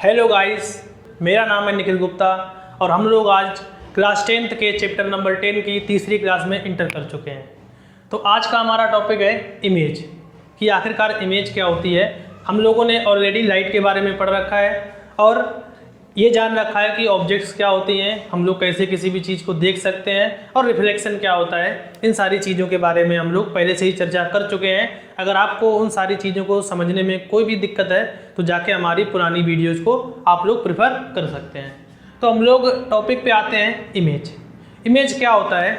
Hello guys, मेरा नाम है निखिल गुप्ता और हम लोग आज क्लास 10th के चैप्टर नंबर 10 की तीसरी क्लास में इंटर कर चुके हैं। तो आज का हमारा टॉपिक है इमेज, कि आखिरकार इमेज क्या होती है। हम लोगों ने ऑलरेडी लाइट के बारे में पढ़ रखा है और ये जान रखा है कि ऑब्जेक्ट्स क्या होती हैं, हम लोग कैसे किसी भी चीज़ को देख सकते हैं और रिफ्लेक्शन क्या होता है। इन सारी चीज़ों के बारे में हम लोग पहले से ही चर्चा कर चुके हैं। अगर आपको उन सारी चीज़ों को समझने में कोई भी दिक्कत है तो जाके हमारी पुरानी वीडियोज़ को आप लोग प्रेफर कर सकते हैं। तो हम लोग टॉपिक पे आते हैं इमेज। इमेज क्या होता है,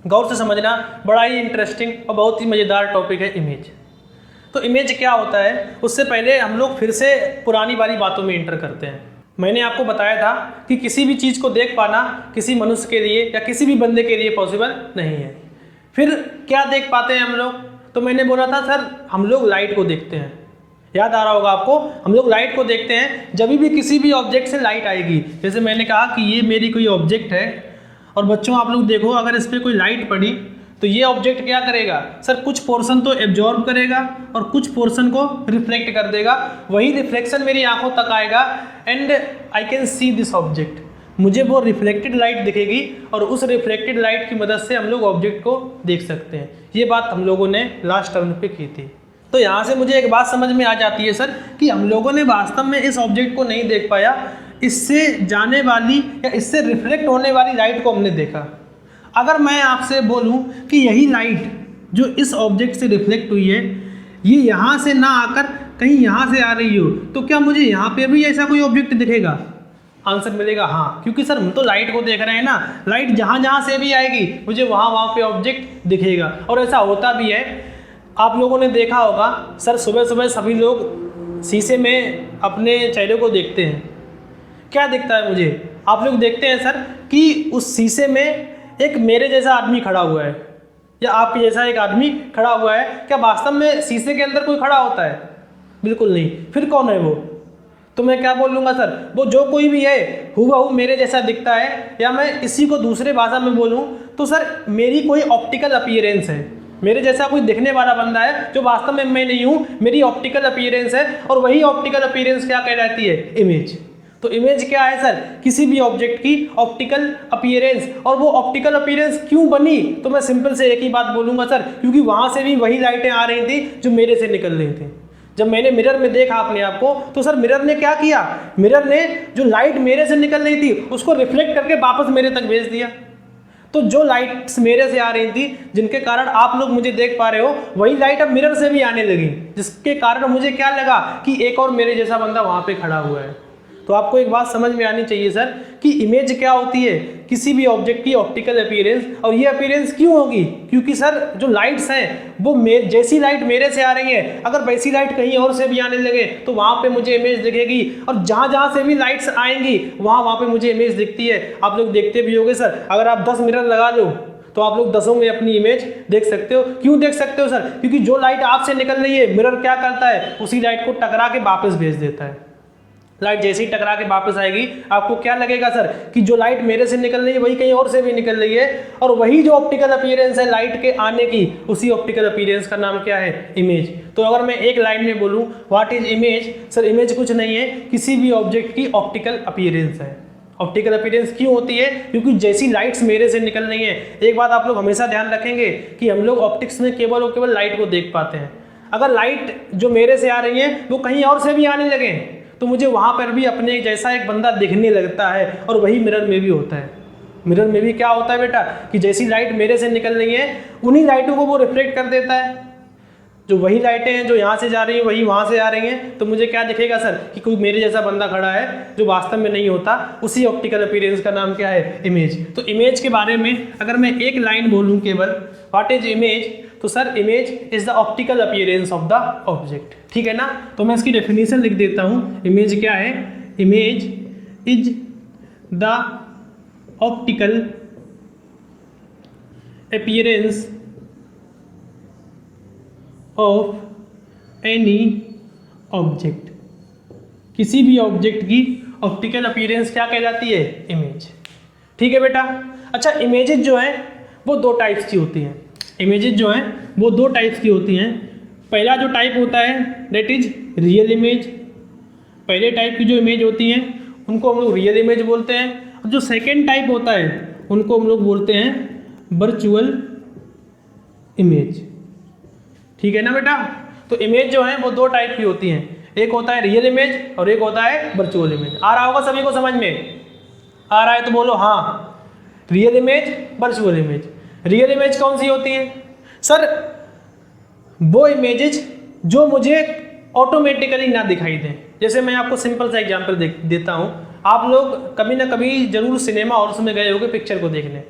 गौर से समझना, बड़ा ही इंटरेस्टिंग और बहुत ही मज़ेदार टॉपिक है इमेज। तो इमेज क्या होता है, उससे पहले हम लोग फिर से पुरानी वाली बातों में इंटर करते हैं। मैंने आपको बताया था कि किसी भी चीज़ को देख पाना किसी मनुष्य के लिए या किसी भी बंदे के लिए पॉसिबल नहीं है। फिर क्या देख पाते हैं हम लोग, तो मैंने बोला था सर हम लोग लाइट को देखते हैं। याद आ रहा होगा आपको, हम लोग लाइट को देखते हैं जब भी किसी भी ऑब्जेक्ट से लाइट आएगी। जैसे मैंने कहा कि ये मेरी कोई ऑब्जेक्ट है और बच्चों आप लोग देखो, अगर इस पर कोई लाइट पड़ी तो ये ऑब्जेक्ट क्या करेगा सर, कुछ पोर्शन तो एब्जॉर्ब करेगा और कुछ पोर्शन को रिफ्लेक्ट कर देगा। वही रिफ्लेक्शन मेरी आंखों तक आएगा and I can see this object. मुझे वो रिफ्लेक्टेड लाइट दिखेगी और उस रिफ्लेक्टेड लाइट की मदद से हम लोग ऑब्जेक्ट को देख सकते हैं। ये बात हम लोगों ने लास्ट टर्म पे की थी। तो यहाँ से मुझे एक बात समझ में आ जाती है सर कि हम लोगों ने वास्तव में इस ऑब्जेक्ट को नहीं देख पाया, इससे जाने वाली या इससे रिफ्लेक्ट होने वाली लाइट को हमने देखा। अगर मैं आपसे बोलूं कि यही लाइट जो इस ऑब्जेक्ट से रिफ्लेक्ट हुई है ये यहाँ से ना आकर कहीं यहाँ से आ रही हो, तो क्या मुझे यहाँ पे भी ऐसा कोई ऑब्जेक्ट दिखेगा? आंसर मिलेगा हाँ, क्योंकि सर हम तो लाइट को देख रहे हैं ना। लाइट जहाँ जहाँ से भी आएगी मुझे वहाँ पे ऑब्जेक्ट दिखेगा और ऐसा होता भी है। आप लोगों ने देखा होगा सर, सुबह सुबह सभी लोग शीशे में अपने चेहरे को देखते हैं। क्या दिखता है मुझे? आप लोग देखते हैं सर कि उस शीशे में एक मेरे जैसा आदमी खड़ा हुआ है या आपके जैसा एक आदमी खड़ा हुआ है। क्या वास्तव में शीशे के अंदर कोई खड़ा होता है? बिल्कुल नहीं। फिर कौन है वो? तो मैं क्या बोल लूँगा सर, वो जो कोई भी है हूबहू मेरे जैसा दिखता है। या मैं इसी को दूसरे भाषा में बोलूँ तो सर मेरी कोई ऑप्टिकल अपीयरेंस है, मेरे जैसा कोई दिखने वाला बंदा है जो वास्तव में मैं नहीं हूँ, मेरी ऑप्टिकल अपीयरेंस है। और वही ऑप्टिकल अपीयरेंस क्या कहलाती है? इमेज। तो इमेज क्या है सर? किसी भी ऑब्जेक्ट की ऑप्टिकल अपीयरेंस। और वो ऑप्टिकल अपीयरेंस क्यों बनी, तो मैं सिंपल से एक ही बात बोलूँगा सर, क्योंकि वहाँ से भी वही लाइटें आ रही थी जो मेरे से निकल रही थी। जब मैंने मिरर में देखा अपने आप को तो सर मिरर ने क्या किया, मिरर ने जो लाइट मेरे से निकल रही थी उसको रिफ्लेक्ट करके वापस मेरे तक भेज दिया। तो जो लाइट्स मेरे से आ रही थी जिनके कारण आप लोग मुझे देख पा रहे हो, वही लाइट अब मिरर से भी आने लगी, जिसके कारण मुझे क्या लगा कि एक और मेरे जैसा बंदा वहाँ पे खड़ा हुआ है। तो आपको एक बात समझ में आनी चाहिए सर कि इमेज क्या होती है, किसी भी ऑब्जेक्ट की ऑप्टिकल अपीयरेंस। और ये अपीयरेंस क्यों होगी? क्योंकि सर जो लाइट्स हैं वो जैसी लाइट मेरे से आ रही है, अगर वैसी लाइट कहीं और से भी आने लगे तो वहाँ पे मुझे इमेज दिखेगी। और जहाँ जहाँ से भी लाइट्स आएंगी वहाँ पे मुझे इमेज दिखती है। आप लोग देखते भी होंगे सर, अगर आप 10 मिरर लगा लो तो आप लोग 10 में अपनी इमेज देख सकते हो। क्यों देख सकते हो सर? क्योंकि जो लाइट आपसे निकल रही है मिरर क्या करता है, उसी लाइट को टकरा के वापस भेज देता है। लाइट जैसे ही टकरा के वापस आएगी आपको क्या लगेगा सर कि जो लाइट मेरे से निकल रही है वही कहीं और से भी निकल रही है। और वही जो ऑप्टिकल अपीयरेंस है लाइट के आने की, उसी ऑप्टिकल अपीयरेंस का नाम क्या है? इमेज। तो अगर मैं एक लाइन में बोलूँ what is image, sir image कुछ नहीं है, किसी भी ऑब्जेक्ट की ऑप्टिकल अपीयरेंस है। ऑप्टिकल अपीयरेंस क्यों होती है? क्योंकि जैसी लाइट्स मेरे से निकल रही है। एक बात आप लोग हमेशा ध्यान रखेंगे कि हम लोग ऑप्टिक्स में केवल और केवल लाइट को देख पाते हैं। अगर लाइट जो मेरे से आ रही है वो कहीं और से भी आने लगे तो मुझे वहाँ पर भी अपने जैसा एक बंदा दिखने लगता है। और वही मिरर में भी होता है। मिरर में भी क्या होता है बेटा कि जैसी लाइट मेरे से निकल रही है उन्हीं लाइटों को वो रिफ्लेक्ट कर देता है। जो वही लाइटें हैं जो यहाँ से जा रही हैं वही वहाँ से आ रही हैं, तो मुझे क्या दिखेगा सर कि कोई मेरे जैसा बंदा खड़ा है जो वास्तव में नहीं होता। उसी ऑप्टिकल अपीयरेंस का नाम क्या है? इमेज। तो इमेज के बारे में अगर मैं एक लाइन बोलूँ केवल व्हाट इज इमेज, तो sir image is the optical appearance of the object. ठीक है ना? तो मैं इसकी डेफिनेशन लिख देता हूँ। इमेज क्या है? Image is the optical appearance of any object. किसी भी ऑब्जेक्ट की ऑप्टिकल अपीयरेंस क्या कहलाती है? इमेज। ठीक है बेटा। अच्छा, इमेजेस जो हैं वो दो टाइप्स की होती हैं। इमेजेस जो हैं वो दो टाइप्स की होती हैं। पहला जो टाइप होता है दैट इज रियल इमेज। पहले टाइप की जो इमेज होती हैं उनको हम लोग रियल इमेज बोलते हैं, और जो सेकेंड टाइप होता है उनको हम लोग बोलते हैं वर्चुअल इमेज। ठीक है ना बेटा। तो इमेज जो है वो दो टाइप की होती हैं, एक होता है रियल इमेज और एक होता है वर्चुअल इमेज। आ रहा होगा सभी को समझ में? आ रहा है तो बोलो हाँ। Real image, virtual image. Real image कौन सी होती है सर? वो इमेजेज जो मुझे ऑटोमेटिकली ना दिखाई दें। जैसे मैं आपको सिंपल सा एग्जांपल देता हूँ। आप लोग कभी ना कभी जरूर सिनेमा हॉल्स में गए होंगे पिक्चर को देखने।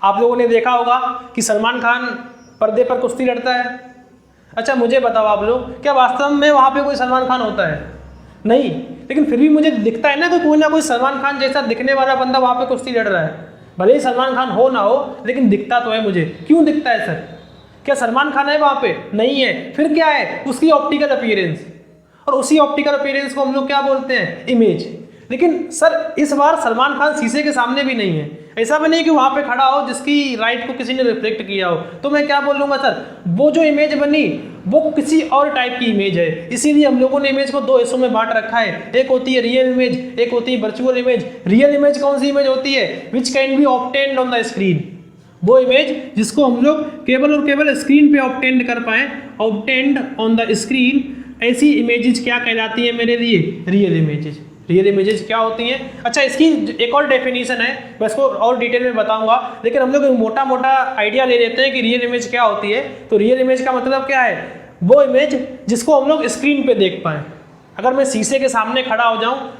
आप लोगों ने देखा होगा कि सलमान खान पर्दे पर कुश्ती लड़ता है। अच्छा मुझे बताओ आप लोग, क्या वास्तव में वहाँ पे कोई सलमान खान होता है? नहीं, लेकिन फिर भी मुझे दिखता है ना कोई सलमान खान जैसा दिखने वाला बंदा वहाँ पे कुश्ती लड़ रहा है। भले ही सलमान खान हो ना हो, लेकिन दिखता तो है मुझे। क्यों दिखता है सर? क्या सलमान खान है वहाँ पे? नहीं है। फिर क्या है? उसकी ऑप्टिकल अपीयरेंस, और उसी ऑप्टिकल अपीयरेंस को हम लोग क्या बोलते हैं? इमेज। लेकिन सर इस बार सलमान खान शीशे के सामने भी नहीं है। ऐसा भी नहीं कि वहाँ पे खड़ा हो जिसकी लाइट को किसी ने रिफ्लेक्ट किया हो, तो मैं क्या बोलूँगा सर? वो जो इमेज बनी वो किसी और टाइप की इमेज है। इसीलिए हम लोगों ने इमेज को दो हिस्सों में बांट रखा है, एक होती है रियल इमेज, एक होती है वर्चुअल इमेज। रियल इमेज कौन सी इमेज होती है? Which can be obtained on the screen. वो इमेज जिसको हम लोग केवल और केवल स्क्रीन पे ऑब्टेन्ड कर पाए, ऑब्टेन्ड ऑन द स्क्रीन। ऐसी इमेजेस क्या कहलाती है मेरे लिए? Real images. रियल इमेजेस क्या होती हैं? अच्छा इसकी एक और डेफिनेशन है, मैं इसको और डिटेल में बताऊंगा, लेकिन हम लोग मोटा मोटा आइडिया ले लेते हैं कि रियल इमेज क्या होती है। तो रियल इमेज का मतलब क्या है? वो इमेज जिसको हम लोग स्क्रीन पे देख पाएँ। अगर मैं शीशे के सामने खड़ा हो जाऊँ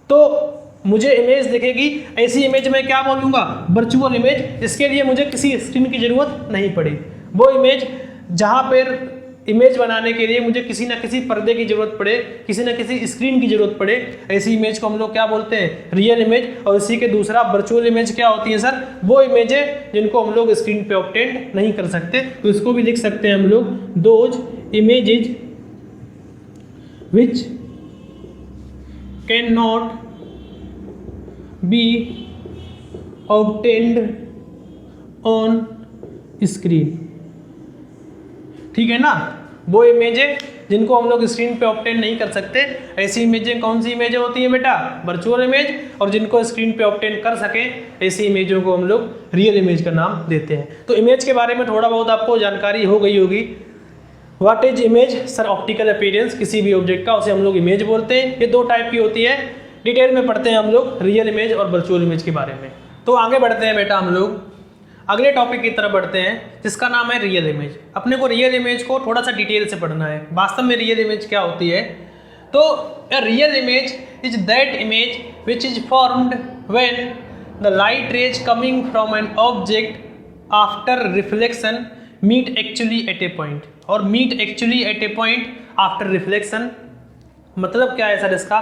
तो मुझे इमेज दिखेगी, ऐसी इमेज मैं क्या बोलूँगा? Virtual image. इसके लिए मुझे किसी स्क्रीन की ज़रूरत नहीं पड़ी। वो इमेज जहाँ पर इमेज बनाने के लिए मुझे किसी ना किसी पर्दे की जरूरत पड़े, किसी ना किसी स्क्रीन की जरूरत पड़े, ऐसी इमेज को हम लोग क्या बोलते हैं? Real image. और इसी के दूसरा वर्चुअल इमेज क्या होती है सर? वो इमेजें जिनको हम लोग स्क्रीन पे ऑब्टेन्ड नहीं कर सकते। तो इसको भी लिख सकते हैं हम लोग, those images which can not be obtained on screen. ठीक है ना। वो इमेजें जिनको हम लोग स्क्रीन पे ऑब्टेन नहीं कर सकते, ऐसी इमेजें कौन सी इमेजें होती हैं बेटा? Virtual image. और जिनको स्क्रीन पे ऑब्टेन कर सके, ऐसी इमेजों को हम लोग रियल इमेज का नाम देते हैं। तो इमेज के बारे में थोड़ा बहुत आपको जानकारी हो गई होगी। What is image? Sir optical appearance किसी भी ऑब्जेक्ट का, उसे हम लोग इमेज बोलते हैं। ये दो टाइप की होती है। डिटेल में पढ़ते हैं हम लोग रियल इमेज और वर्चुअल इमेज के बारे में। तो आगे बढ़ते हैं बेटा, हम लोग अगले टॉपिक की तरफ बढ़ते हैं जिसका नाम है रियल इमेज। अपने को रियल इमेज को थोड़ा सा डिटेल से पढ़ना है। वास्तव में रियल इमेज क्या होती है? तो real image is that image which is formed when the light rays coming from an object after reflection meet actually at a point, और meet actually at a point after reflection. मतलब क्या है sir? इसका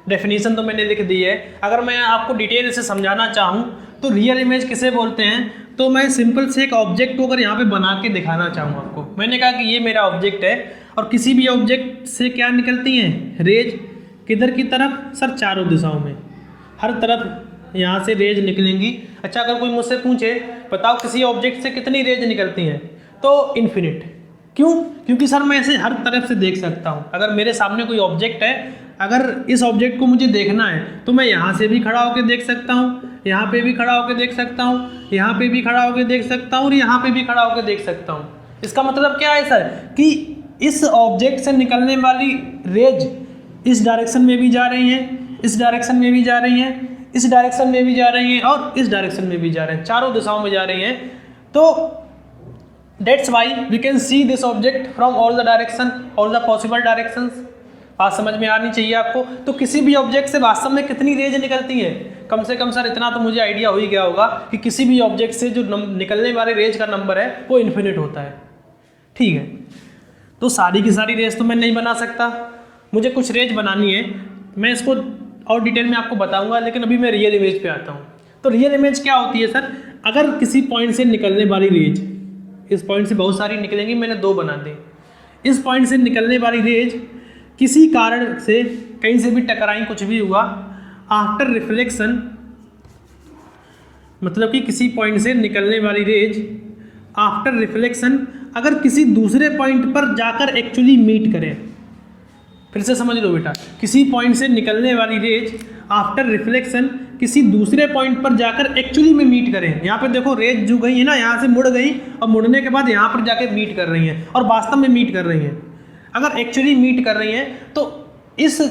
definition तो मैंने लिख दी है। अगर मैं आपको डिटेल से समझाना चाहूँ तो रियल इमेज किसे बोलते हैं, तो मैं सिंपल से एक ऑब्जेक्ट को अगर यहाँ पे बना के दिखाना चाहूँ आपको, मैंने कहा कि ये मेरा ऑब्जेक्ट है और किसी भी ऑब्जेक्ट से क्या निकलती हैं? रेज। किधर की तरफ सर? चारों दिशाओं में, हर तरफ यहाँ से रेज निकलेंगी। अच्छा अगर कोई मुझसे पूछे बताओ किसी ऑब्जेक्ट से कितनी रेज निकलती हैं, तो इन्फिनिट। क्यों? क्योंकि सर मैं इसे हर तरफ से देख सकता हूँ। अगर मेरे सामने कोई ऑब्जेक्ट है, अगर इस ऑब्जेक्ट को मुझे देखना है तो मैं यहाँ से भी खड़ा होकर देख सकता हूँ, यहाँ पे भी खड़ा होकर देख सकता हूँ, यहाँ पे भी खड़ा होकर देख सकता हूँ और यहाँ पे भी खड़ा होकर देख सकता हूँ। इसका मतलब क्या है सर? कि इस ऑब्जेक्ट से निकलने वाली रेज इस डायरेक्शन में भी जा रही हैं, इस डायरेक्शन में भी जा रही हैं, इस डायरेक्शन में भी जा रही हैं और इस डायरेक्शन में भी जा रहे हैं, चारों दिशाओं में जा रही हैं। तो that's why we can see this object from all the direction, all the possible directions. बात समझ में आनी चाहिए आपको। तो किसी भी ऑब्जेक्ट से वास्तव में कितनी रेज निकलती है? कम से कम सर इतना तो मुझे आइडिया हो ही गया होगा कि किसी भी ऑब्जेक्ट से जो निकलने वाले रेज का नंबर है वो इन्फिनिट होता है। ठीक है, तो सारी की सारी रेज तो मैं नहीं बना सकता, मुझे कुछ रेज बनानी है। मैं इसको और डिटेल में आपको बताऊंगा, लेकिन अभी मैं रियल इमेज पे आता हूँ। तो रियल इमेज क्या होती है सर? अगर किसी पॉइंट से निकलने वाली रेज, इस पॉइंट से बहुत सारी निकलेंगी, मैंने दो बना दी। इस पॉइंट से निकलने वाली रेज किसी कारण से कहीं से भी टकराई, कुछ भी हुआ, आफ्टर रिफ्लेक्शन, मतलब कि किसी पॉइंट से निकलने वाली रेज आफ्टर रिफ्लेक्शन अगर किसी दूसरे पॉइंट पर जाकर एक्चुअली मीट करे, फिर से समझ लो बेटा, किसी पॉइंट से निकलने वाली रेज आफ्टर रिफ्लेक्शन किसी दूसरे पॉइंट पर जाकर एक्चुअली में मीट करें। यहाँ पे देखो रेज जो गई है ना, यहाँ से मुड़ गई और मुड़ने के बाद यहाँ पर जाके मीट कर रही हैं और वास्तव में मीट कर रही हैं। अगर एक्चुअली मीट कर रही हैं तो इस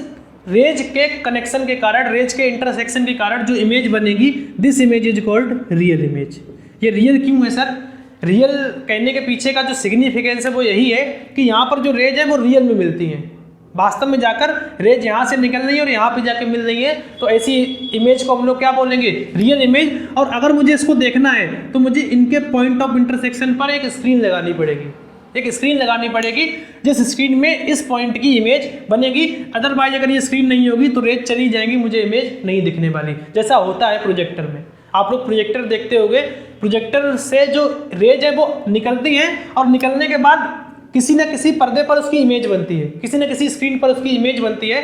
रेज के कनेक्शन के कारण, रेज के इंटरसेक्शन के कारण जो इमेज बनेगी, this image is called real image. ये रियल क्यों है सर? रियल कहने के पीछे का जो सिग्निफिकेंस है वो यही है कि यहाँ पर जो रेज है वो रियल में मिलती हैं, वास्तव में जाकर रेज यहाँ से निकल रही है और यहाँ पे जाके मिल रही है, तो ऐसी इमेज को हम लोग क्या बोलेंगे? Real image. और अगर मुझे इसको देखना है तो मुझे इनके पॉइंट ऑफ इंटरसेक्शन पर एक स्क्रीन लगानी पड़ेगी, एक स्क्रीन लगानी पड़ेगी जिस स्क्रीन में इस पॉइंट की इमेज बनेगी। अदरवाइज अगर ये स्क्रीन नहीं होगी तो रेज चली जाएंगी, मुझे इमेज नहीं दिखने वाली। जैसा होता है प्रोजेक्टर में, आप लोग प्रोजेक्टर देखते होंगे, प्रोजेक्टर से जो रेज है वो निकलती हैं और निकलने के बाद किसी न किसी पर्दे पर उसकी इमेज बनती है, किसी न किसी स्क्रीन पर उसकी इमेज बनती है।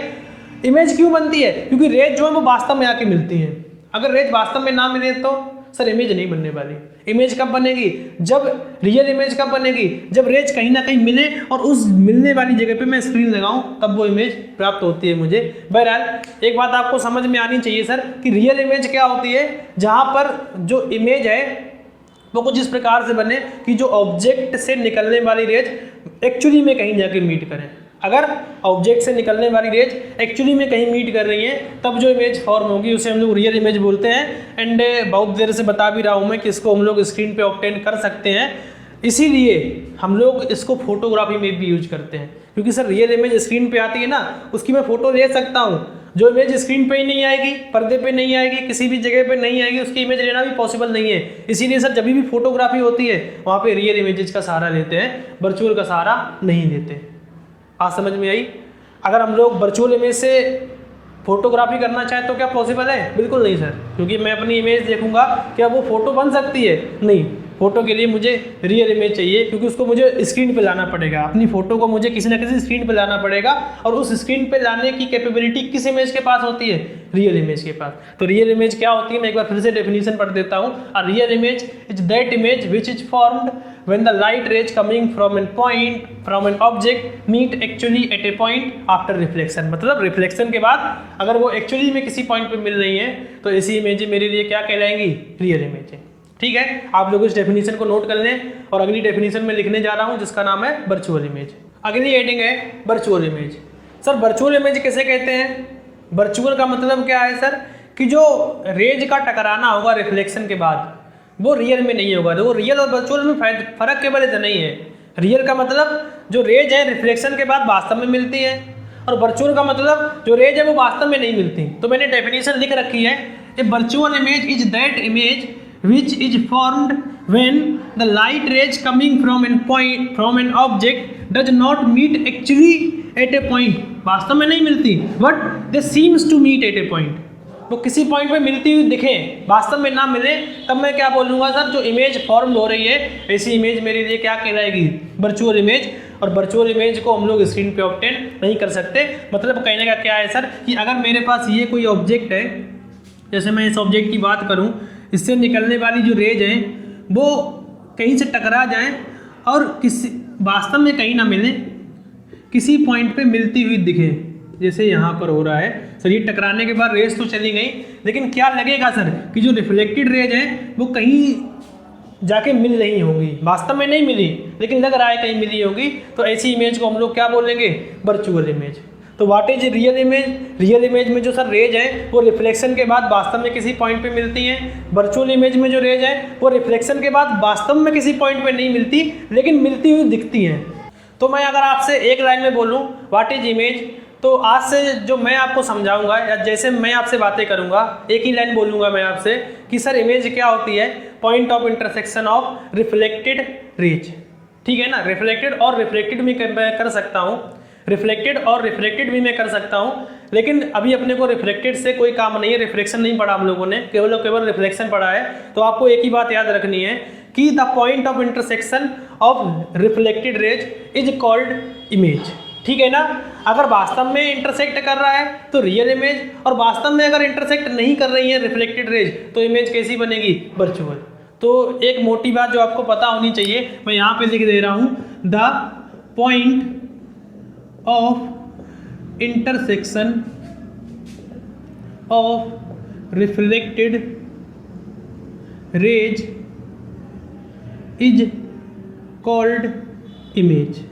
इमेज क्यों बनती है? क्योंकि रेज जो है वो वास्तव में आके मिलती हैं। अगर रेज वास्तव में ना मिले तो सर इमेज नहीं बनने वाली। इमेज कब बनेगी? जब रियल इमेज कब बनेगी? जब रेज कहीं ना कहीं मिले और उस मिलने वाली जगह पे मैं स्क्रीन लगाऊं, तब वो इमेज प्राप्त होती है मुझे। बहरहाल एक बात आपको समझ में आनी चाहिए सर कि रियल इमेज क्या होती है, जहाँ पर जो इमेज है वो कुछ इस प्रकार से बने कि जो ऑब्जेक्ट से निकलने वाली रेज एक्चुअली में कहीं जाके मीट करें। अगर ऑब्जेक्ट से निकलने वाली रेज एक्चुअली में कहीं मीट कर रही है तब जो इमेज फॉर्म होगी उसे हम लोग रियल इमेज बोलते हैं। एंड बहुत देर से बता भी रहा हूँ मैं कि इसको हम लोग स्क्रीन पे ऑब्टेन कर सकते हैं, इसीलिए हम लोग इसको फोटोग्राफी में भी यूज करते हैं। क्योंकि सर रियल इमेज स्क्रीन पे आती है ना, उसकी मैं फोटो ले सकता हूँ। जो इमेज स्क्रीन पे ही नहीं आएगी, पर्दे पे नहीं आएगी, किसी भी जगह पे नहीं आएगी, उसकी इमेज लेना भी पॉसिबल नहीं है। इसीलिए सर जब भी फोटोग्राफी होती है वहाँ पे रियल इमेजेस का सहारा लेते हैं, वर्चुअल का सहारा नहीं लेते। आज समझ में आई? अगर हम लोग वर्चुअल इमेज से फोटोग्राफी करना चाहें तो क्या पॉसिबल है? बिल्कुल नहीं सर, क्योंकि मैं अपनी इमेज देखूंगा, क्या वो फोटो बन सकती है? नहीं, फोटो के लिए मुझे रियल इमेज चाहिए, क्योंकि उसको मुझे स्क्रीन पे लाना पड़ेगा। अपनी फोटो को मुझे किसी न किसी स्क्रीन पे लाना पड़ेगा, और उस स्क्रीन पे लाने की कैपेबिलिटी किस इमेज के पास होती है? रियल इमेज के पास। तो रियल इमेज क्या होती है, मैं एक बार फिर से डेफिनेशन पढ़ देता हूँ। A real image is that image which is formed when the light rays coming from an object meet actually at a point after reflection। मतलब रिफ्लेक्शन के बाद अगर वो एक्चुअली में किसी पॉइंट पे मिल रही है तो ऐसी इमेज मेरे लिए क्या कहलाएंगी? Real image. ठीक है, आप लोग इस डेफिनेशन को नोट कर लें और अगली डेफिनेशन में लिखने जा रहा हूँ जिसका नाम है वर्चुअल इमेज। अगली हेडिंग है virtual image. Sir virtual image किसे कहते हैं? वर्चुअल का मतलब क्या है सर कि जो रेज का टकराना होगा रिफ्लेक्शन के बाद वो रियल में नहीं होगा। वो रियल और वर्चुअल में फर्क केवल इतना नहीं है। रियल का मतलब जो रेज है रिफ्लेक्शन के बाद वास्तव में मिलती है, और वर्चुअल का मतलब जो रेज है वो वास्तव में नहीं मिलती। तो मैंने डेफिनेशन लिख रखी है, a virtual image is that image which is formed when the light rays coming from an object does not meet actually at a point। वास्तव में नहीं मिलती, but they seems to meet at a point। वो किसी point पे मिलती हुई दिखें, वास्तव में ना मिले, तब मैं क्या बोलूँगा सर? जो इमेज फॉर्म हो रही है ऐसी इमेज मेरे लिए क्या कहलाएगी? Virtual image. और वर्चुअल इमेज को हम लोग स्क्रीन पे ऑब्टेन नहीं कर सकते। मतलब कहने का क्या है सर कि अगर मेरे पास ये कोई ऑब्जेक्ट है, जैसे मैं इस ऑब्जेक्ट की बात करूँ, इससे निकलने वाली जो रेज है वो कहीं से टकरा जाएं और किसी वास्तव में कहीं ना मिले, किसी पॉइंट पे मिलती हुई दिखे, जैसे यहाँ पर हो रहा है। सर ये टकराने के बाद रेज तो चली गई, लेकिन क्या लगेगा सर कि जो रिफ्लेक्टेड रेज है वो कहीं जाके मिल रही होंगी, वास्तव में नहीं मिली लेकिन लग रहा है कहीं मिली होगी। तो ऐसी इमेज को हम लोग क्या बोलेंगे? Virtual image. तो what is real image? Real image में जो सर रेज है वो रिफ्लेक्शन के बाद वास्तव में किसी पॉइंट पे मिलती हैं। वर्चुअल इमेज में जो रेज है वो रिफ्लेक्शन के बाद वास्तव में किसी पॉइंट पे नहीं मिलती, लेकिन मिलती हुई दिखती हैं। तो मैं अगर आपसे एक लाइन में बोलूँ व्हाट इज इमेज, तो आज से जो मैं आपको समझाऊंगा या जैसे मैं आपसे बातें करूंगा, एक ही लाइन बोलूँगा मैं आपसे कि सर इमेज क्या होती है? Point of intersection of reflected raise. ठीक है ना, रिफ्लेक्टेड और रिफ्लेक्टेड भी मैं कर सकता हूँ, रिफ्लेक्टेड और रिफ्लेक्टेड भी मैं कर सकता हूँ, लेकिन अभी अपने को रिफ्लेक्टेड से कोई काम नहीं है, रिफ्लेक्शन नहीं पढ़ा हम लोगों ने, केवल रिफ्लेक्शन पढ़ा है। तो आपको एक ही बात याद रखनी है कि the point of intersection of reflected raise is called image. ठीक है ना। अगर वास्तव में इंटरसेक्ट कर रहा है तो रियल इमेज, और वास्तव में अगर इंटरसेक्ट नहीं कर रही है रिफ्लेक्टेड रेज तो इमेज कैसी बनेगी? वर्चुअल। तो एक मोटी बात जो आपको पता होनी चाहिए, मैं यहाँ पे लिख दे रहा हूँ, the point of intersection of reflected raise is called image.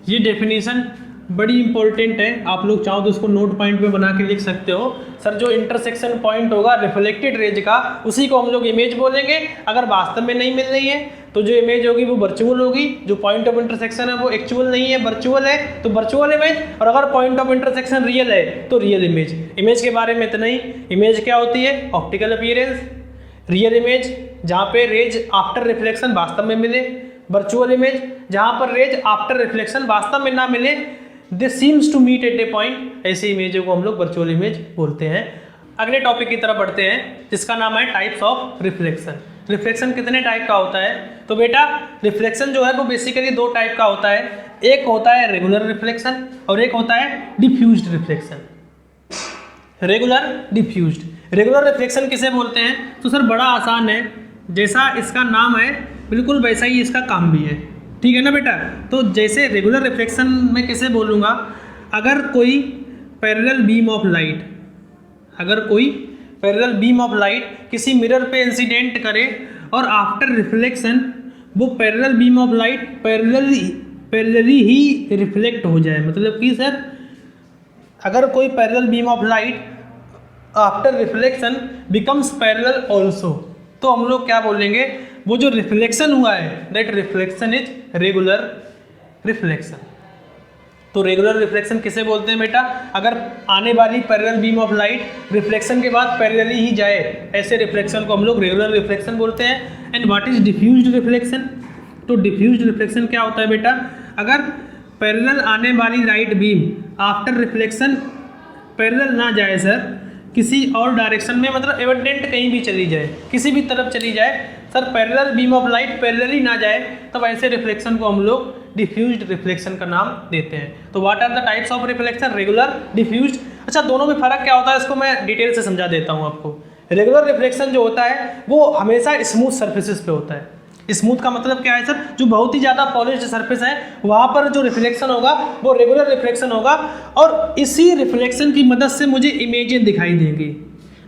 ये डेफिनेशन बड़ी इंपॉर्टेंट है, आप लोग चाहो तो उसको नोट पॉइंट पे बना के लिख सकते हो। सर जो इंटरसेक्शन पॉइंट होगा रिफ्लेक्टेड रेज का, उसी को हम लोग इमेज बोलेंगे। अगर वास्तव में नहीं मिल रही है तो जो इमेज होगी वो वर्चुअल होगी। जो पॉइंट ऑफ इंटरसेक्शन है वो एक्चुअल नहीं है, वर्चुअल है, तो वर्चुअल इमेज। और अगर पॉइंट ऑफ इंटरसेक्शन रियल है तो रियल इमेज। इमेज के बारे में इतना ही। इमेज क्या होती है? Optical appearance. रियल इमेज जहाँ पे रेज आफ्टर रिफ्लेक्शन वास्तव में मिले, वर्चुअल इमेज जहाँ पर रेज आफ्टर रिफ्लेक्शन वास्तव में ना मिले, this seems to meet at a point, ऐसी इमेजों को हम लोग वर्चुअल इमेज बोलते हैं। अगले टॉपिक की तरफ बढ़ते हैं जिसका नाम है टाइप्स ऑफ रिफ्लेक्शन। रिफ्लेक्शन कितने टाइप का होता है? तो बेटा रिफ्लेक्शन जो है वो बेसिकली दो टाइप का होता है। एक होता है रेगुलर रिफ्लेक्शन और एक होता है diffused reflection. Regular, diffused. Regular reflection किसे बोलते हैं? तो सर बड़ा आसान है, जैसा इसका नाम है बिल्कुल वैसा ही इसका काम भी है, ठीक है ना बेटा। तो जैसे रेगुलर रिफ्लेक्शन में किसे बोलूँगा? अगर कोई पैरेलल बीम ऑफ लाइट, अगर कोई पैरेलल बीम ऑफ लाइट किसी मिरर पे इंसिडेंट करे और आफ्टर रिफ्लेक्शन वो parallel beam of light parallelly he reflect हो जाए। मतलब कि सर अगर कोई parallel beam of light after reflection becomes parallel also, तो हम लोग क्या बोलेंगे? वो जो रिफ्लेक्शन हुआ है that reflection is regular reflection. तो रेगुलर रिफ्लेक्शन किसे बोलते हैं बेटा? अगर आने वाली parallel beam of light reflection के बाद पैरेलली ही जाए, ऐसे रिफ्लेक्शन को हम लोग रेगुलर रिफ्लेक्शन बोलते हैं। And what is diffused reflection? तो डिफ्यूज्ड रिफ्लेक्शन क्या होता है बेटा? अगर पैरेलल आने वाली light beam after reflection parallel ना जाए सर, किसी और डायरेक्शन में, मतलब एविडेंट कहीं भी चली जाए, किसी भी तरफ चली जाए sir, parallel beam of light parallelly ना जाए, तब ऐसे रिफ्लेक्शन को हम लोग डिफ्यूज्ड रिफ्लेक्शन का नाम देते हैं। तो what are the types of reflection? Regular, diffused. अच्छा दोनों में फर्क क्या होता है इसको मैं डिटेल से समझा देता हूँ आपको। रेगुलर रिफ्लेक्शन जो होता है वो हमेशा स्मूथ सर्फेसिस पे होता है। स्मूथ का मतलब क्या है सर? जो बहुत ही ज़्यादा पॉलिश्ड सरफेस है वहाँ पर जो रिफ्लेक्शन होगा वो रेगुलर रिफ्लेक्शन होगा, और इसी रिफ्लेक्शन की मदद से मुझे इमेजें दिखाई देंगी।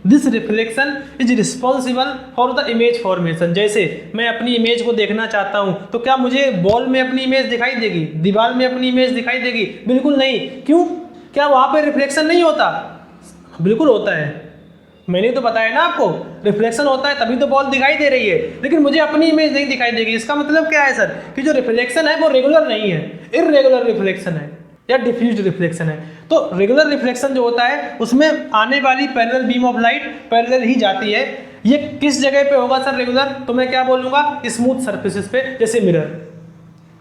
This reflection is responsible for the image formation. जैसे मैं अपनी इमेज को देखना चाहता हूँ तो क्या मुझे बॉल में अपनी इमेज दिखाई देगी, दीवार में अपनी इमेज दिखाई देगी? बिल्कुल नहीं। क्यों? क्या वहाँ पर रिफ्लेक्शन नहीं होता? बिल्कुल होता है। मैंने तो बताया ना आपको, रिफ्लेक्शन होता है तभी तो बॉल दिखाई दे रही है, लेकिन मुझे अपनी इमेज नहीं दिखाई देगी। इसका मतलब क्या है सर? कि जो रिफ्लेक्शन है वो रेगुलर नहीं है, इररेगुलर रिफ्लेक्शन है या डिफ्यूज्ड रिफ्लेक्शन है। तो रेगुलर रिफ्लेक्शन जो होता है उसमें आने वाली parallel beam of light parallel ही जाती है। ये किस जगह पे होगा सर रेगुलर? तो मैं क्या बोलूँगा? स्मूथ सर्फेसिस पे, जैसे मिरर।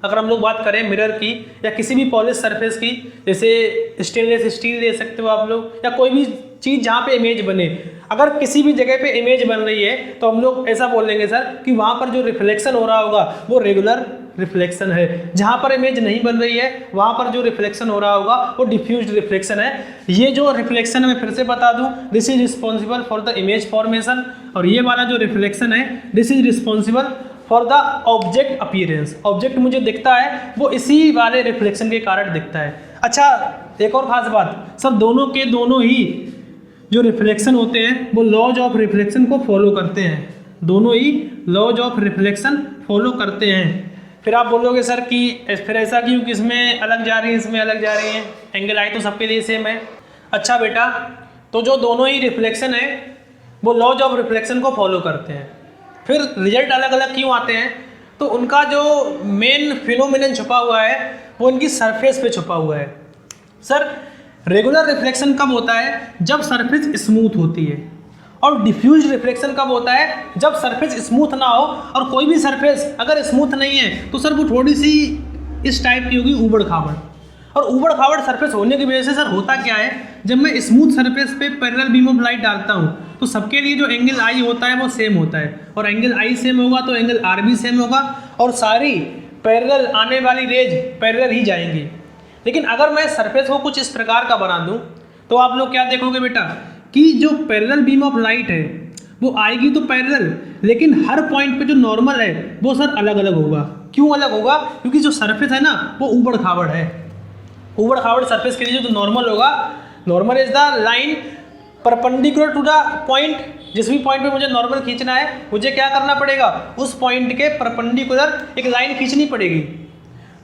अगर हम लोग बात करें मिरर की या किसी भी पॉलिश सरफेस की, जैसे स्टेनलेस स्टील ले सकते हो आप लोग, या कोई भी चीज़ जहाँ पे इमेज बने, अगर किसी भी जगह पे इमेज बन रही है तो हम लोग ऐसा बोलेंगे सर कि वहाँ पर जो रिफ्लेक्शन हो रहा होगा वो रेगुलर रिफ्लेक्शन है। जहाँ पर इमेज नहीं बन रही है वहाँ पर जो रिफ्लेक्शन हो रहा होगा वो डिफ्यूज्ड रिफ्लेक्शन है। ये जो रिफ्लेक्शन है मैं फिर से बता दूँ, this is responsible for the image formation, और ये वाला जो रिफ्लेक्शन है this is responsible for the object appearance. Object मुझे दिखता है वो इसी वाले रिफ्लेक्शन के कारण दिखता है। अच्छा एक और खास बात सर, दोनों के दोनों ही जो रिफ्लेक्शन होते हैं वो लॉज ऑफ रिफ्लेक्शन को फॉलो करते हैं। दोनों ही लॉज ऑफ रिफ्लेक्शन फॉलो करते हैं। फिर आप बोलोगे सर कि फिर ऐसा क्यों कि इसमें अलग जा रही है इसमें अलग जा रही है, एंगल आई तो सबके लिए सेम है। अच्छा बेटा, तो जो दोनों ही रिफ्लेक्शन है वो लॉज ऑफ रिफ्लेक्शन को फॉलो करते हैं। फिर रिजल्ट अलग अलग क्यों आते हैं? तो उनका जो मेन फिनोमिनन छुपा हुआ है वो इनकी सरफेस पे छुपा हुआ है। सर रेगुलर रिफ्लेक्शन कब होता है? जब सरफेस स्मूथ होती है, और डिफ्यूज रिफ्लेक्शन कब होता है? जब सरफेस स्मूथ ना हो, और कोई भी सरफेस अगर स्मूथ नहीं है तो सर वो थोड़ी सी इस टाइप की होगी, ऊबड़ खाबड़। और ऊबड़ खाबड़ सरफेस होने की वजह से सर होता क्या है, जब मैं स्मूथ सरफेस पे पैरेलल बीम ऑफ लाइट डालता हूँ तो सबके लिए जो एंगल आई होता है वो सेम होता है, और एंगल आई सेम होगा तो एंगल आर भी सेम होगा, और सारी पैरेलल आने वाली रेज पैरेलल ही जाएंगी। लेकिन अगर मैं सरफेस को कुछ इस प्रकार का बना दूं तो आप लोग क्या देखोगे बेटा कि जो पैरेलल बीम ऑफ लाइट है वो आएगी तो पैरेलल, लेकिन हर पॉइंट पे जो नॉर्मल है वो सर अलग अलग होगा। क्यों अलग होगा? क्योंकि जो सरफेस है ना वो ऊबड़ खाबड़ है। ऊबड़ खाबड़ सरफेस के लिए जो नॉर्मल होगा, normal is the line perpendicular to the point. जिस भी पॉइंट पे मुझे नॉर्मल खींचना है, मुझे क्या करना पड़ेगा, उस पॉइंट के परपेंडिकुलर एक लाइन खींचनी पड़ेगी।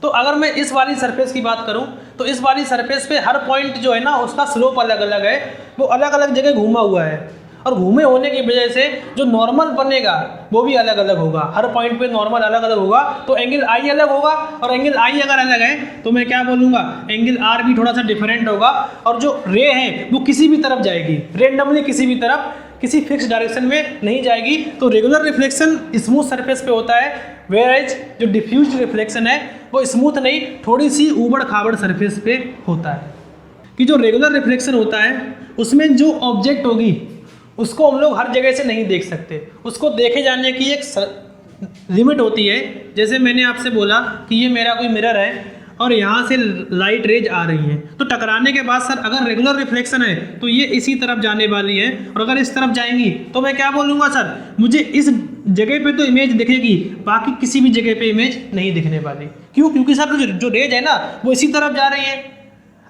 तो अगर मैं इस वाली सरफेस की बात करूं तो इस वाली सरफेस पे हर पॉइंट जो है ना उसका स्लोप अलग अलग है, वो अलग अलग जगह घूमा हुआ है, और घूमे होने की वजह से जो नॉर्मल बनेगा वो भी अलग अलग होगा। हर पॉइंट पे नॉर्मल अलग अलग होगा, तो एंगल आई अलग होगा, और एंगल आई अगर अलग है तो मैं क्या बोलूँगा, एंगल आर भी थोड़ा सा डिफरेंट होगा। और जो रे है वो किसी भी तरफ जाएगी, रेंडमली किसी भी तरफ, किसी फिक्स डायरेक्शन में नहीं जाएगी। तो रेगुलर रिफ्लेक्शन स्मूथ सरफेस पे होता है, वेयरएज जो डिफ्यूज रिफ्लेक्शन है वो स्मूथ नहीं, थोड़ी सी ऊबड़ खाबड़ सरफेस पे होता है। कि जो रेगुलर रिफ्लेक्शन होता है उसमें जो ऑब्जेक्ट होगी उसको हम लोग हर जगह से नहीं देख सकते, उसको देखे जाने की एक लिमिट होती है। जैसे मैंने आपसे बोला कि ये मेरा कोई मिरर है और यहाँ से लाइट रेज आ रही हैं, तो टकराने के बाद सर अगर रेगुलर रिफ्लेक्शन है तो ये इसी तरफ जाने वाली है, और अगर इस तरफ जाएंगी तो मैं क्या बोलूँगा, सर मुझे इस जगह पे तो इमेज दिखेगी, बाकी किसी भी जगह पे इमेज नहीं दिखने वाली। क्यों? क्योंकि सर जो रेज है ना वो इसी तरफ जा रही है।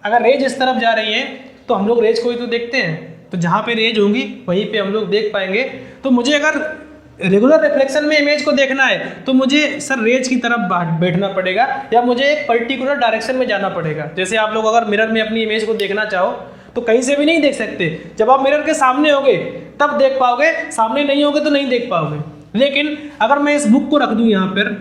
अगर रेज इस तरफ जा रही है तो हम लोग रेज को ही तो देखते हैं, तो जहाँ पे रेज होंगी वहीं पे हम लोग देख पाएंगे। तो मुझे अगर रेगुलर रिफ्लेक्शन में इमेज को देखना है तो मुझे सर रेज की तरफ बैठना पड़ेगा, या मुझे एक पर्टिकुलर डायरेक्शन में जाना पड़ेगा। जैसे आप लोग अगर मिरर में अपनी इमेज को देखना चाहो तो कहीं से भी नहीं देख सकते, जब आप मिरर के सामने होगे तब देख पाओगे, सामने नहीं होगे तो नहीं देख पाओगे। लेकिन अगर मैं इस बुक को रख दूँ यहाँ पर,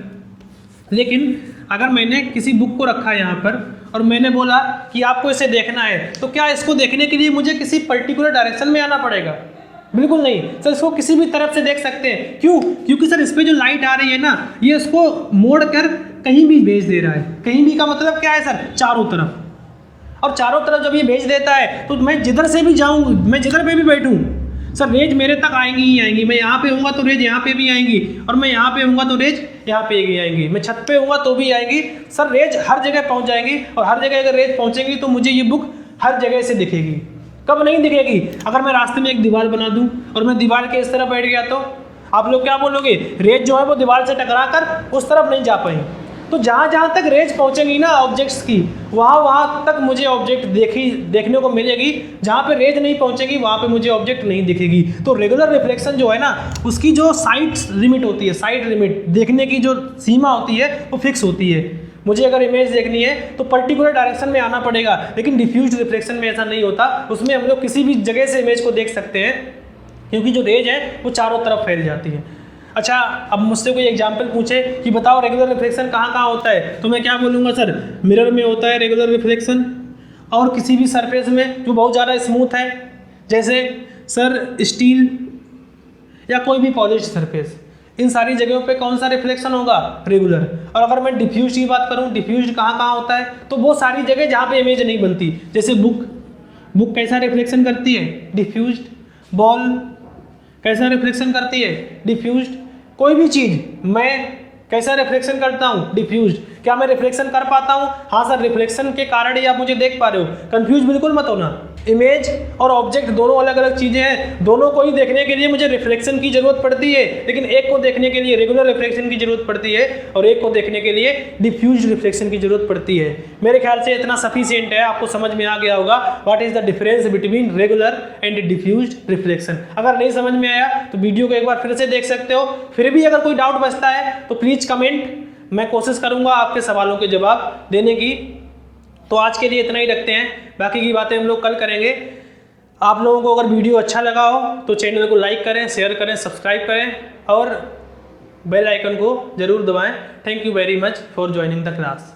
लेकिन अगर मैंने किसी बुक को रखा है यहाँ पर और मैंने बोला कि आपको इसे देखना है, तो क्या इसको देखने के लिए मुझे किसी पर्टिकुलर डायरेक्शन में आना पड़ेगा? बिल्कुल नहीं सर, इसको किसी भी तरफ से देख सकते हैं। क्यों? क्योंकि सर इस पर जो लाइट आ रही है ना ये इसको मोड़ कर कहीं भी भेज दे रहा है। कहीं भी का मतलब क्या है सर? चारों तरफ। और चारों तरफ जब ये भेज देता है तो मैं जिधर से भी जाऊँ, मैं जिधर पे भी बैठूँ, सर रेज मेरे तक आएंगी ही आएंगी। मैं यहाँ पे हूँगा तो रेज यहाँ पे भी आएंगी, और मैं यहाँ पे हूँगा तो रेज यहाँ पे भी आएंगी। मैं छत पे हूँगा तो भी आएंगी। सर रेज हर जगह पहुँच जाएंगी, और हर जगह अगर रेज पहुँचेंगी तो मुझे ये बुक हर जगह से दिखेगी। कब नहीं दिखेगी? अगर मैं रास्ते में एक दीवार बना दूँ और मैं दीवार के इस तरफ बैठ गया तो आप लोग क्या बोलोगे? रेज जो है वो दीवार से टकरा कर उस तरफ नहीं जा पाई। तो जहाँ जहाँ तक रेज पहुँचेंगी ना ऑब्जेक्ट्स की, वहाँ तक मुझे ऑब्जेक्ट देखने को मिलेगी। जहाँ पे रेज नहीं पहुँचेगी वहाँ पे मुझे ऑब्जेक्ट नहीं दिखेगी। तो रेगुलर रिफ्लेक्शन जो है ना उसकी जो साइड लिमिट होती है, साइड लिमिट देखने की जो सीमा होती है वो फिक्स होती है। मुझे अगर इमेज देखनी है तो पर्टिकुलर डायरेक्शन में आना पड़ेगा, लेकिन डिफ्यूज रिफ्लेक्शन में ऐसा नहीं होता। उसमें हम लोग किसी भी जगह से इमेज को देख सकते हैं, क्योंकि जो रेज है वो चारों तरफ फैल जाती है। अच्छा, अब मुझसे कोई एग्जाम्पल पूछे कि बताओ रेगुलर रिफ्लेक्शन कहाँ कहाँ होता है, तो मैं क्या बोलूँगा, सर मिरर में होता है रेगुलर रिफ्लेक्शन, और किसी भी सरफेस में जो बहुत ज़्यादा स्मूथ है, जैसे सर स्टील या कोई भी पॉलिश्ड सरफेस, इन सारी जगहों पे कौन सा रिफ्लेक्शन होगा? रेगुलर। और अगर मैं डिफ्यूज की बात करूँ, डिफ्यूज कहाँ कहाँ होता है, तो वो सारी जगह जहाँ पे इमेज नहीं बनती। जैसे बुक कैसा रिफ्लेक्शन करती है? डिफ्यूज्ड। बॉल कैसा रिफ्लेक्शन करती है? डिफ्यूज्ड। कोई भी चीज़ मैं कैसा रिफ्लेक्शन करता हूँ? डिफ्यूज्ड। क्या मैं रिफ्लेक्शन कर पाता हूँ? हाँ सर, रिफ्लेक्शन के कारण ही आप मुझे देख पा रहे हो। कंफ्यूज बिल्कुल मत होना। इमेज और ऑब्जेक्ट दोनों अलग अलग चीज़ें हैं, दोनों को ही देखने के लिए मुझे रिफ्लेक्शन की जरूरत पड़ती है, लेकिन एक को देखने के लिए रेगुलर रिफ्लेक्शन की जरूरत पड़ती है और एक को देखने के लिए डिफ्यूज रिफ्लेक्शन की जरूरत पड़ती है। मेरे ख्याल से इतना सफिशिएंट है, आपको समझ में आ गया होगा what is the difference between regular and diffuse reflection. अगर नहीं समझ में आया तो वीडियो को एक बार फिर से देख सकते हो। फिर भी अगर कोई डाउट बचता है तो प्लीज़ कमेंट, मैं कोशिश करूंगा आपके सवालों के जवाब देने की। तो आज के लिए इतना ही रखते हैं, बाकी की बातें हम लोग कल करेंगे। आप लोगों को अगर वीडियो अच्छा लगा हो तो चैनल को लाइक करें, शेयर करें, सब्सक्राइब करें और बेल आइकन को जरूर दबाएं। Thank you very much for joining the class.